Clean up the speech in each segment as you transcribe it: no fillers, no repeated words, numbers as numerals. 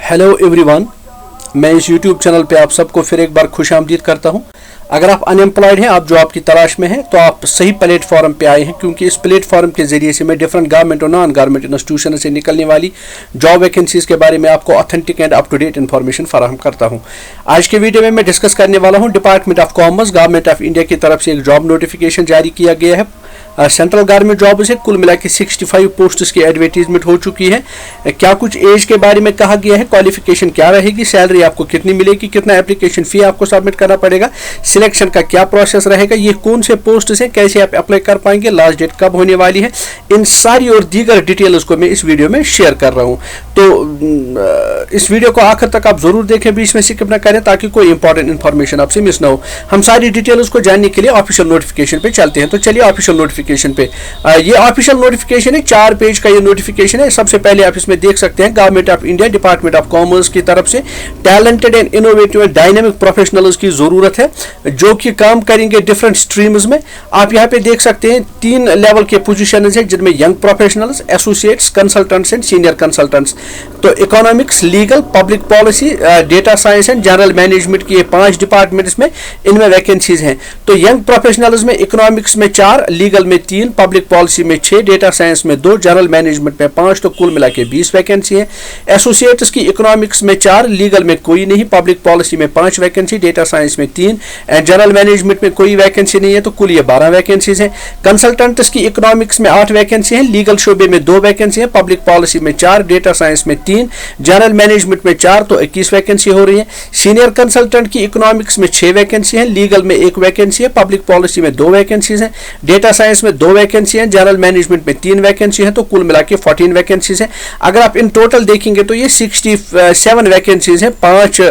Hello everyone, मैं इस YouTube channel पे आप सबको फिर एक बार खुशामदीद करता हूं। अगर आप अनएम्प्लॉयड हैं, आप जॉब की तलाश में हैं, तो आप सही प्लेटफॉर्म पे आए हैं, क्योंकि इस प्लेटफॉर्म के जरिए से मैं डिफरेंट गवर्नमेंट और नॉन गवर्नमेंट इंस्टीट्यूशन से निकलने वाली जॉब वैकेंसीज के बारे में आपको authentic and up to date information फराहम करता हूं। आज के वीडियो में मैं डिस्कस करने वाला हूं department of commerce government of India की तरफ से एक जॉब नोटिफिकेशन जारी किया गया है। सेंट्रल गवर्नमेंट जॉब से कुल मिला के 65 पोस्ट्स की एडवर्टीजमेंट हो चुकी है। क्या कुछ एज के बारे में कहा गया है, क्वालिफिकेशन क्या रहेगी, सैलरी आपको कितनी मिलेगी, कितना एप्लीकेशन फी आपको सबमिट करना पड़ेगा, सिलेक्शन का क्या प्रोसेस रहेगा, ये कौन से पोस्ट हैं, कैसे आप अप्लाई कर पाएंगे, लास्ट डेट कब होने वाली है, इन सारी और दीगर डिटेल्स को मैं इस वीडियो में शेयर कर रहा हूँ। तो इस वीडियो को आखिर तक आप जरूर देखें, बीच में स्किप ना करें, ताकि कोई इंपॉर्टेंट इन्फॉर्मेशन आपसे मिस ना हो। हम सारी डिटेल्स को जानने के लिए ऑफिशियल नोटिफिकेशन पे चलते हैं। तो चलिए ऑफिशियल नोटिफिकेशन पे, ये ऑफिशियल नोटिफिकेशन है, 4 पेज का ये नोटिफिकेशन है। सबसे पहले आप इसमें देख सकते हैं government of India department of commerce की तरफ से talented and innovative and dynamic professionals की जरूरत है, जो कि काम करेंगे डिफरेंट स्ट्रीम्स में। आप यहाँ पे देख सकते हैं 3 लेवल के पोजीशंस हैं, जिनमें young professionals, associates, consultants and senior consultants. तो economics, legal, public policy, data science and general management की 5 डिपार्टमेंट्स में इनमें वैकेंसीज हैं। तो यंग प्रोफेशनल्स में इकोनॉमिक्स में 4, लीगल में 3, पब्लिक पॉलिसी में 6, डेटा साइंस में 2, जनरल मैनेजमेंट में 5, तो कुल मिला के 20 वैकेंसी है। एसोसिएट्स की इकोनॉमिक्स में 4, लीगल में कोई नहीं, पब्लिक पॉलिसी में 5 वैकेंसी, डेटा साइंस में 3 एंड जनरल मैनेजमेंट में कोई वैकेंसी नहीं है, तो कुल ये 12 वैकेंसीज हैं। कंसल्टेंट्स की इकोनॉमिक्स में 8 वैकेंसी है, लीगल शोबे में 2 वैकेंसी है, पब्लिक पॉलिसी में 4, डेटा साइंस में 3, जनरल मैनेजमेंट में 4, तो 21 वैकेंसी हो रही है। सीनियर कंसल्टेंट की इकोनॉमिक्स में 6 वैकेंसी है, लीगल में 1 वैकेंसी है, पब्लिक पॉलिसी में 2 वैकेंसीज है, डेटा साइंस में 2 वैकेंसी है, जनरल मैनेजमेंट में 3 वैकेंसी है, तो कुल मिला के 14 वैकेंसीज है। अगर आप इन टोटल देखेंगे तो ये 67 वैकेंसीज हैं 5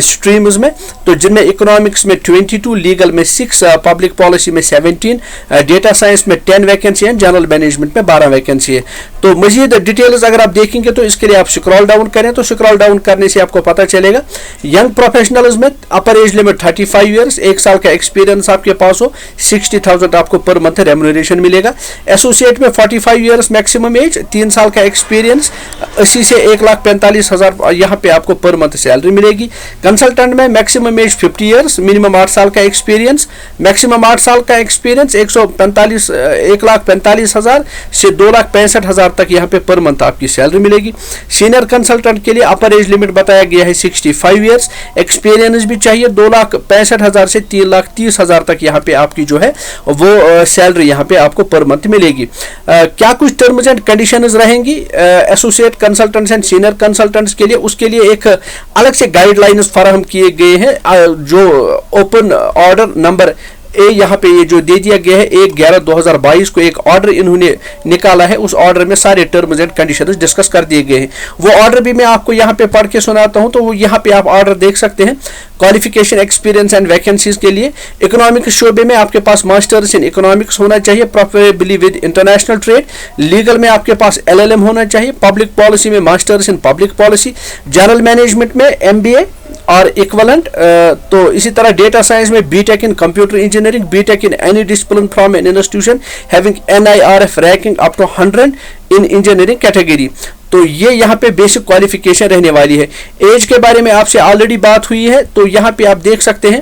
स्ट्रीम्स में, तो जिनमें इकोनॉमिक्स में 22, लीगल में 6, पब्लिक पॉलिसी में 17, डेटा साइंस में 10 वैकेंसी है, जनरल मैनेजमेंट में 12 वैकेंसी है। तो मजीद डिटेल्स अगर आप देखेंगे तो इसके लिए आप स्क्रॉल डाउन करें, तो स्क्रॉल डाउन करने से आपको पता चलेगा। यंग प्रोफेशनल्स में अपर एज लिमिट 35 ईयर्स, 1 साल का एक्सपीरियंस आपके पास हो, 60,000 आपको पर मंथ रेम्यूनरेशन मिलेगा। एसोसिएट में 45 ईयर्स मैक्सिमम एज, 3 साल का एक्सपीरियंस, 80 से 1,45,000 यहाँ पे आपको पर मंथ सैलरी मिलेगी। कंसल्टेंट में मैक्सिमम एज 50 ईयर्स, मिनिमम 8 साल का एक्सपीरियंस, मैक्सिमम 8 साल का एक्सपीरियंस, 1,45,000 से 2,65,000 तक यहाँ पे पर मंथ आपकी सैलरी मिलेगी। सीनियर कंसल्टेंट के लिए अपर एज लिमिट बताया गया है 65 ईयर्स, एक्सपीरियंस भी चाहिए, 2,65,000 से 3,30,000 तक यहाँ पे आपकी जो है वो सैलरी यहाँ पे आपको पर मंथ मिलेगी। क्या कुछ टर्म्स एंड कंडीशंस रहेंगी associate consultants and senior consultants के लिए, उसके लिए एक अलग से गाइडलाइंस फराहम किए गए हैं, जो ओपन ऑर्डर नंबर ए यहाँ पे ये जो दे दिया गया है 1/11/2022 को एक ऑर्डर इन्होंने निकाला है। उस ऑर्डर में सारे टर्म्स एंड कंडीशंस डिस्कस कर दिए गए हैं। वो ऑर्डर भी मैं आपको यहाँ पे पढ़ के सुनाता हूँ, तो वो यहाँ पे आप ऑर्डर देख सकते हैं। क्वालिफिकेशन, एक्सपीरियंस एंड वैकेंसीज के लिए इकोनॉमिक्स शोबे में आपके पास मास्टर्स इन इकोनॉमिक्स होना चाहिए, preferably with international trade. Legal में आपके पास LLM होना चाहिए, पब्लिक पॉलिसी में masters in public policy, general management में MBA और इक्वलेंट। तो इसी तरह डेटा साइंस में BTech in computer engineering, BTech in any discipline from an institution having NIRF ranking up to 100 in engineering category. तो ये यहाँ पे बेसिक क्वालिफिकेशन रहने वाली है। एज के बारे में आपसे ऑलरेडी बात हुई है, तो यहाँ पे आप देख सकते हैं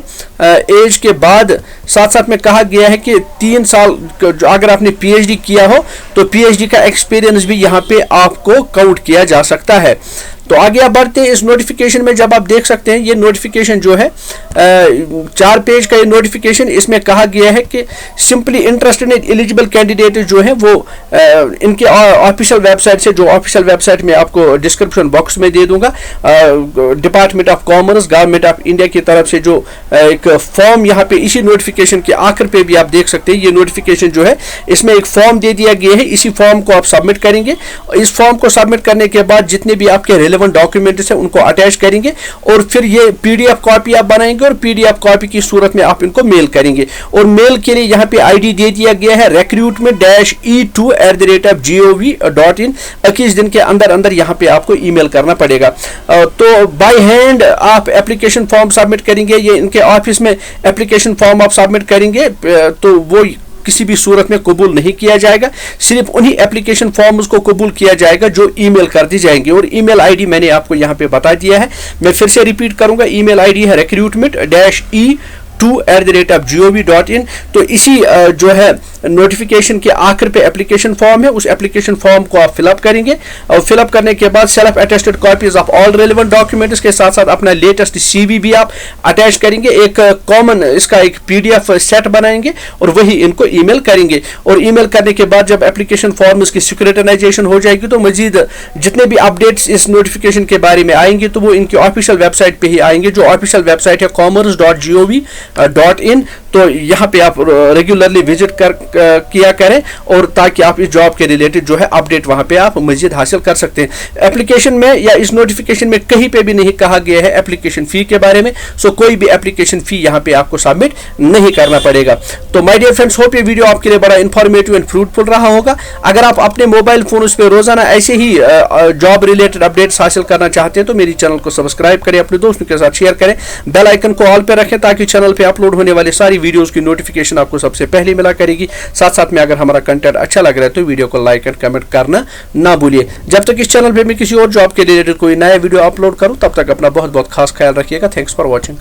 एज के बाद साथ साथ में कहा गया है कि 3 साल अगर आपने PhD किया हो तो PhD का एक्सपीरियंस भी यहाँ पे आपको काउंट किया जा सकता है। तो आगे आप बढ़ते हैं इस नोटिफिकेशन में। जब आप देख सकते हैं ये नोटिफिकेशन जो है 4 पेज का ये नोटिफिकेशन, इसमें कहा गया है कि simply interested and eligible candidate जो है वो इनके ऑफिशियल वेबसाइट से, जो ऑफिशियल वेबसाइट में आपको डिस्क्रिप्शन बॉक्स में दे दूंगा, department of commerce government of India की तरफ से जो एक फॉर्म यहाँ पे इसी नोटिफिकेशन के आखिर पे भी आप देख सकते हैं, ये नोटिफिकेशन जो है इसमें एक फॉर्म दे दिया गया है। इसी फॉर्म को आप सबमिट करेंगे। इस फॉर्म को सबमिट करने के बाद जितने भी आपके रिलेवेंट डॉक्यूमेंट्स हैं उनको अटैच करेंगे, और फिर ये PDF कॉपी आप बनाएंगे और PDF कॉपी की सूरत में आप इनको मेल करेंगे। और मेल के लिए यहाँ पे ID दे दिया गया है recruitment-e2@gov.in। 21 दिन के अंदर अंदर यहाँ पे आपको ईमेल करना पड़ेगा। तो बाय हैंड आप एप्लीकेशन फॉर्म सबमिट करेंगे, ये इनके ऑफिस में एप्लीकेशन फॉर्म आप सबमिट करेंगे, तो वो किसी भी सूरत में कबूल नहीं किया जाएगा। सिर्फ उन्हीं एप्लीकेशन फॉर्म्स को कबूल किया जाएगा जो ईमेल कर दी जाएंगे। और ईमेल आईडी मैंने आपको यहाँ पे बता दिया है, मैं फिर से रिपीट करूंगा। ईमेल आईडी है recruitment-e2@gov.in। तो इसी जो है नोटिफिकेशन के आखिर पे एप्लीकेशन फॉर्म है, उस एप्लीकेशन फॉर्म को आप फिलअप करेंगे और फिलअप करने के बाद self attested copies of all relevant documents के साथ साथ अपना लेटेस्ट सीवी भी आप अटैच करेंगे। एक कॉमन इसका एक पीडीएफ सेट बनाएंगे और वही इनको ईमेल करेंगे। और ईमेल करने के बाद जब एप्लीकेशन फॉर्म इसकी सिक्योरिटाइजेशन हो जाएगी तो मजीद जितने भी अपडेट्स इस नोटिफिकेशन के बारे में आएंगे तो वो इनकी ऑफिशियल वेबसाइट पे ही आएंगे, जो ऑफिशियल वेबसाइट है commerce.gov.in। तो यहाँ पे आप रेगुलरली विजिट किया करें और ताकि आप इस जॉब के रिलेटेड जो है अपडेट वहाँ पे आप मजीद हासिल कर सकते हैं। एप्लीकेशन में या इस नोटिफिकेशन में कहीं पे भी नहीं कहा गया है एप्लीकेशन फी के बारे में, सो कोई भी एप्लीकेशन फी यहाँ पे आपको सबमिट नहीं करना पड़ेगा। तो माय डियर फ्रेंड्स, होप ये वीडियो आपके लिए बड़ा इंफॉर्मेटिव एंड फ्रूटफुल रहा होगा। अगर आप अपने मोबाइल फोन पे रोजाना ऐसे ही जॉब रिलेटेड अपडेट्स हासिल करना चाहते हैं तो मेरी चैनल को सब्सक्राइब करें, अपने दोस्तों के साथ शेयर करें, बेल आइकन को ऑल पे रखें ताकि चैनल पे अपलोड होने वाली सारी वीडियोस की नोटिफिकेशन आपको सबसे पहले मिला करेगी। साथ साथ में अगर हमारा कंटेंट अच्छा लग रहा है तो वीडियो को लाइक एंड कमेंट करना ना भूलिए। जब तक इस चैनल पे मैं किसी और जॉब के रिलेटेड कोई नया वीडियो अपलोड करूं तब तक अपना बहुत बहुत खास ख्याल रखिएगा। Thanks for watching.